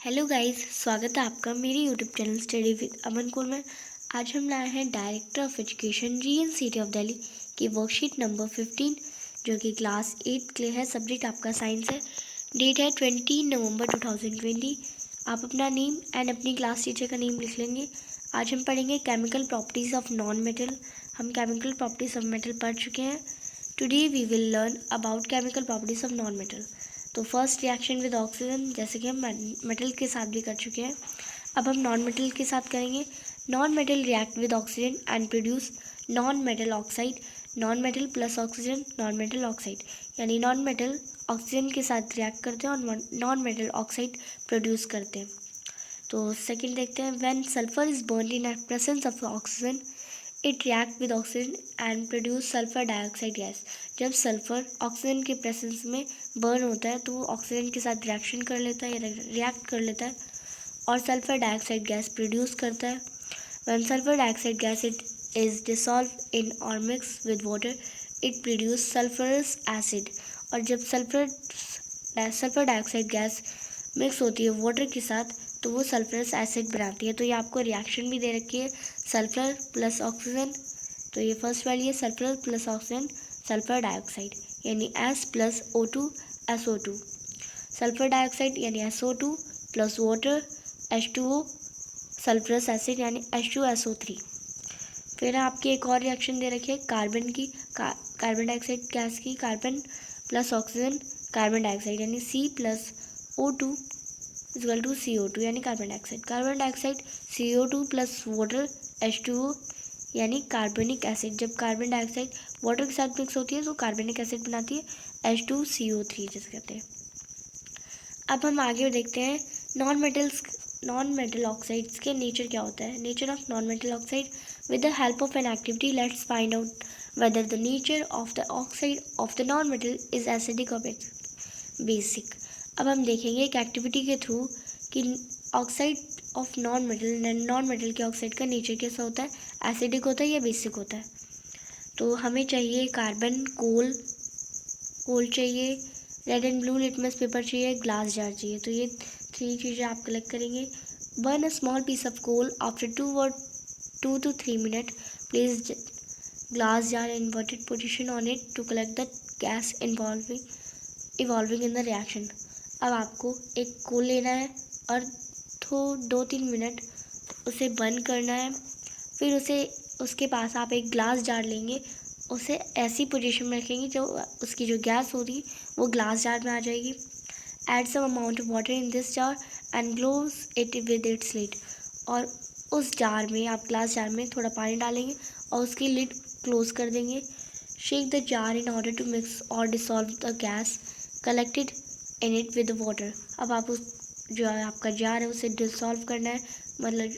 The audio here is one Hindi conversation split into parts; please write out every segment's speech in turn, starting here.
हेलो गाइस, स्वागत है आपका मेरे YouTube channel study with Aman Kaul में। आज हम लाए हैं डायरेक्टर ऑफ एजुकेशन रीएनसीटी ऑफ दिल्ली की वर्कशीट नंबर 15 जो कि क्लास 8 के लिए है। सब्जेक्ट आपका साइंस है। डेट है 20 नवंबर 2020। आप अपना नेम एंड अपनी क्लास टीचर का नेम लिख लेंगे। आज हम पढ़ेंगे chemical properties of non metal. हम केमिकल प्रॉपर्टीज़ ऑफ मेटल पढ़ चुके हैं। Today we will learn about chemical properties of non metal. तो फर्स्ट रिएक्शन विद ऑक्सीजन, जैसे कि हम मेटल के साथ भी कर चुके हैं। अब हम नॉन मेटल के साथ करेंगे। Non metal react with oxygen and produce non metal oxide. Non metal plus oxygen non metal oxide, यानी नॉन मेटल ऑक्सीजन के साथ रिएक्ट करते हैं और नॉन मेटल ऑक्साइड प्रोड्यूस करते हैं। तो सेकंड देखते हैं, when sulphur is burn in presence of oxygen it react with oxygen and produce sulphur dioxide gas. जब सल्फर ऑक्सीजन के प्रेजेंस में बर्न होता है तो वो ऑक्सीजन के साथ रिएक्शन कर लेता है या रिएक्ट कर लेता है और सल्फर डाइऑक्साइड गैस प्रोड्यूस करता है। When sulphur dioxide gas it is dissolve in और mix with water it produce sulphurous acid. और जब सल्फर डाइऑक्साइड गैस मिक्स होती है वाटर के साथ तो वो सल्फरस एसिड बनाती है। तो ये आपको रिएक्शन भी दे रखी है, सल्फर प्लस ऑक्सीजन। तो ये फर्स्ट वाली है, sulphur plus oxygen sulphur dioxide, यानी S+O2 सल्फर डाइऑक्साइड यानी SO2 plus water H2O sulphurous acid यानी H2SO3। फिर आपकी एक और रिएक्शन दे रखी है कार्बन की, कार्बन डाइऑक्साइड गैस की, carbon plus oxygen carbon dioxide यानी C+O2 इक्वल टू CO2 यानी carbon dioxide. Carbon dioxide CO2 plus water H2O यानी कार्बनिक एसिड। जब कार्बन डाइऑक्साइड वाटर के साथ मिक्स होती है तो कार्बनिक एसिड बनाती है H2CO3 जिसे कहते हैं। अब हम आगे देखते हैं नॉन मेटल ऑक्साइड्स के नेचर क्या होता है। Nature of non metal oxide, with the help of an activity let's find out whether the nature of the oxide of the non metal is acidic और बेसिक। अब हम देखेंगे एक एक्टिविटी के थ्रू कि ऑक्साइड ऑफ नॉन मेटल के ऑक्साइड का नेचर कैसा होता है, एसिडिक होता है या बेसिक होता है। तो हमें चाहिए कार्बन, कोल चाहिए, red and blue litmus paper चाहिए, ग्लास जार चाहिए। तो ये 3 चीज़ें आप कलेक्ट करेंगे। Burn a small piece of coal after 2 to 3 minutes. Place glass jar in inverted position on it to collect the gas evolving in the reaction. अब आपको एक कोल लेना है और 2-3 मिनट उसे बर्न करना है। फिर उसके पास आप एक ग्लास जार लेंगे, उसे ऐसी पोजीशन में रखेंगे जो उसकी जो गैस हो रही वो ग्लास जार में आ जाएगी। Add some amount of water in this jar and close it with its lid. और उस जार में, आप ग्लास जार में थोड़ा पानी डालेंगे और उसकी लिड क्लोज कर देंगे। Shake the jar in order to mix और dissolve the gas collected in it with water. अब आप उस जो आपका जार है उसे डिसॉल्व करना है, मतलब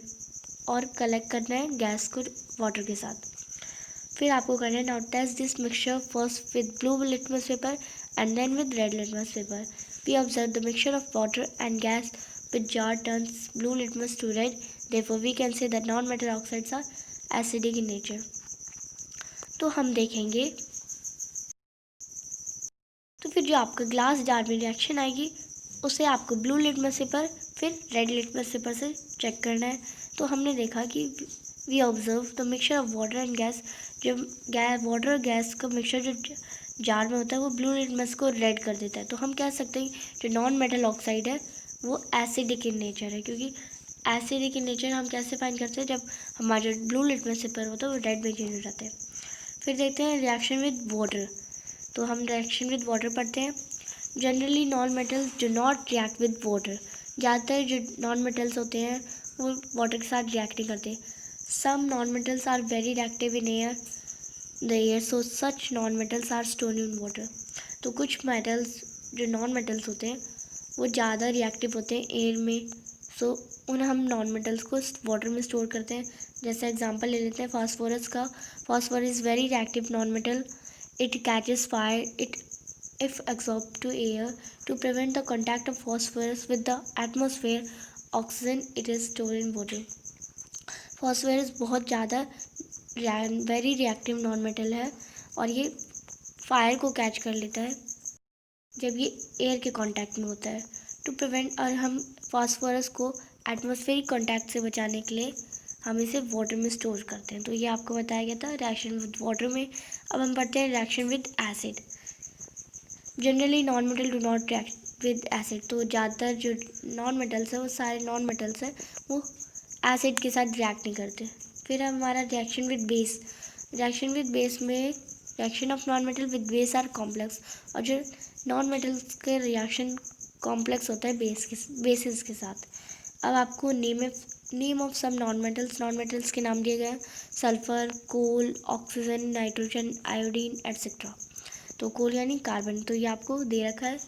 और कलेक्ट करना है गैस को वाटर के साथ। फिर आपको करना है, now test this mixture first with blue litmus paper and then with red litmus paper. We observe the mixture of water and gas with jar turns blue litmus to red, therefore we can say that non-metal oxides are acidic in nature. तो हम देखेंगे, तो फिर जो आपका ग्लास जार में रिएक्शन आएगी उसे आपको ब्लू लिटमस पेपर फिर रेड लिटमस पेपर से चेक करना है। तो हमने देखा कि we observe the mixture of water and gas. जब वाटर और गैस का मिक्सचर जो जार में होता है वो ब्लू लिटमस को रेड कर देता है। तो हम कह सकते हैं जो नॉन मेटल ऑक्साइड है वो एसिडिक इन नेचर है, क्योंकि एसिडिक इन नेचर हम कैसे फाइंड करते हैं, जब हमारा जो ब्लू लिटमस पेपर होता है वो रेड में चेंज हो जाता है। फिर देखते हैं रिएक्शन विद वाटर। तो हम रिएक्शन विद वाटर पढ़ते हैं। Generally non metals do not react with water. ज़्यादातर जो नॉन मेटल्स होते हैं वो वाटर के साथ रिएक्ट नहीं करते। Some non metals are very reactive in the air, so such non metals are stored in water. तो कुछ मेटल्स जो नॉन मेटल्स होते हैं वो ज़्यादा रिएक्टिव होते हैं एयर में, सो उन्हें हम नॉन मेटल्स को वाटर में स्टोर करते हैं। जैसे एग्जांपल ले लेते हैं फास्फोरस का। Phosphorus is very reactive non metal, it catches fire it if absorbed to air. To prevent the contact of phosphorus with the atmosphere oxygen, it is stored in water. phosphorus बहुत ज़्यादा वेरी रिएक्टिव नॉन मेटल है और ये फायर को कैच कर लेता है जब ये एयर के कांटेक्ट में होता है। टू प्रिवेंट, और हम फास्फोरस को एटमॉस्फेरिक कॉन्टैक्ट से बचाने के लिए हम इसे वाटर में स्टोर करते हैं। तो ये आपको बताया गया था रिएक्शन विद वाटर में। अब हम पढ़ते हैं reaction with acid. Generally non metal do not react with acid. तो ज़्यादातर जो नॉन मेटल्स है वो सारे नॉन मेटल्स हैं वो एसिड के साथ रिएक्ट नहीं करते। फिर हमारा reaction with base. Reaction with base में reaction of non metal with base are complex, और जो नॉन मेटल्स के रिएक्शन कॉम्प्लेक्स होता है बेसिस के साथ। अब आपको name of some non metals के नाम दिए गए हैं। Sulphur, coal, oxygen, nitrogen, iodine etcetera. तो कोल यानी कार्बन, तो ये आपको दे रखा है।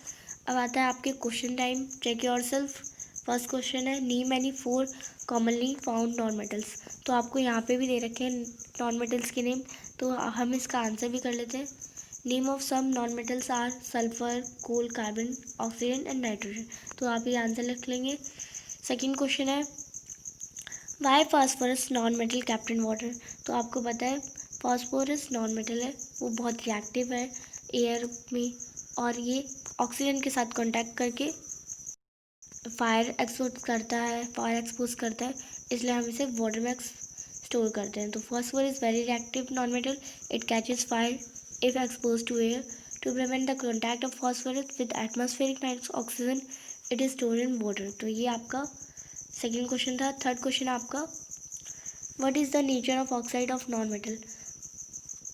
अब आता है आपके question time, check yourself. First question है name any 4 commonly found non metals. तो आपको यहाँ पे भी दे रखे हैं नॉन मेटल्स के नेम, तो हम इसका आंसर भी कर लेते हैं। Name of some non metals are sulphur, coal, carbon, oxygen and nitrogen. तो आप ये आंसर लिख लेंगे। सेकेंड क्वेश्चन है why phosphorus non metal kept in water. तो आपको पता है फास्फोरस नॉन मेटल है, वो बहुत रिएक्टिव है एयर में, और ये ऑक्सीजन के साथ कांटेक्ट करके फायर एक्सपोज करता है, इसलिए हम इसे वाटर में स्टोर करते हैं। तो phosphor is very reactive non metal, it catches fire if expose to air. To prevent the contact of phosphorus with atmospheric oxygen it is stored in water. तो ये आपका सेकेंड क्वेश्चन था। थर्ड क्वेश्चन आपका what is the nature of oxide of non metal.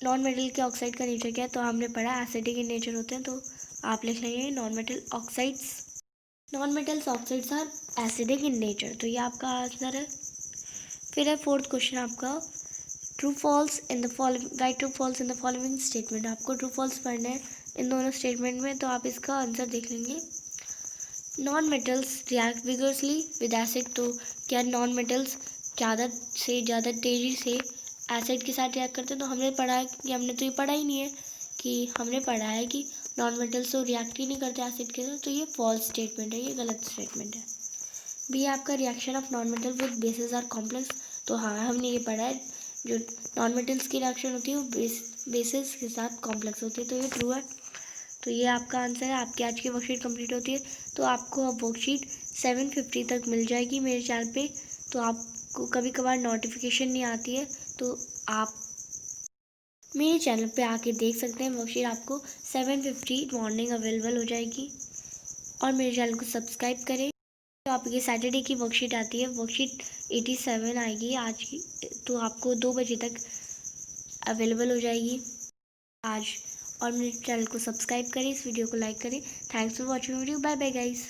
Non metal के ऑक्साइड का नेचर क्या है, तो हमने पढ़ा एसिडिक इन नेचर होते हैं, तो आप लिख लेंगे non metal oxides. Non metals oxides are acidic in nature, तो ये आपका आंसर है। फिर है फोर्थ क्वेश्चन आपका true false in the following, write true false in the following statement. आपको ट्रू फॉल्स पढ़ना है इन दोनों स्टेटमेंट में, तो आप इसका आंसर देख लेंगे। Non metals react vigorously with acid. तो क्या नॉन मेटल्स ज़्यादा से ज़्यादा तेज़ी से एसिड के साथ रिएक्ट करते हैं। तो हमने पढ़ा है कि हमने तो ये पढ़ा ही नहीं है कि हमने पढ़ा है कि नॉन मेटल्स तो रिएक्ट ही नहीं करते एसिड के साथ। तो ये फॉल्स स्टेटमेंट है, ये गलत स्टेटमेंट है। बी आपका reaction of non metal with bases are complex. तो हाँ, हमने ये पढ़ा है जो नॉन मेटल्स की रिएक्शन होती है वो बेसिस के साथ कॉम्प्लेक्स होती है, तो ये ट्रू है। तो ये आपका आंसर है। आपकी आज की वर्कशीट कंप्लीट होती है, तो आपको अब वर्कशीट 750 तक मिल जाएगी मेरे चैनल पे। तो आपको कभी कभार नोटिफिकेशन नहीं आती है, तो आप मेरे चैनल पे आके देख सकते हैं। वर्कशीट आपको 750 मॉर्निंग अवेलेबल हो जाएगी, और मेरे चैनल को सब्सक्राइब करें। तो आपकी सैटरडे की वर्कशीट आती है, वर्कशीट 87 आएगी आज की, तो आपको 2 बजे तक अवेलेबल हो जाएगी आज। और मेरे चैनल को सब्सक्राइब करें, इस वीडियो को लाइक करें। Thanks for watching video, bye bye guys.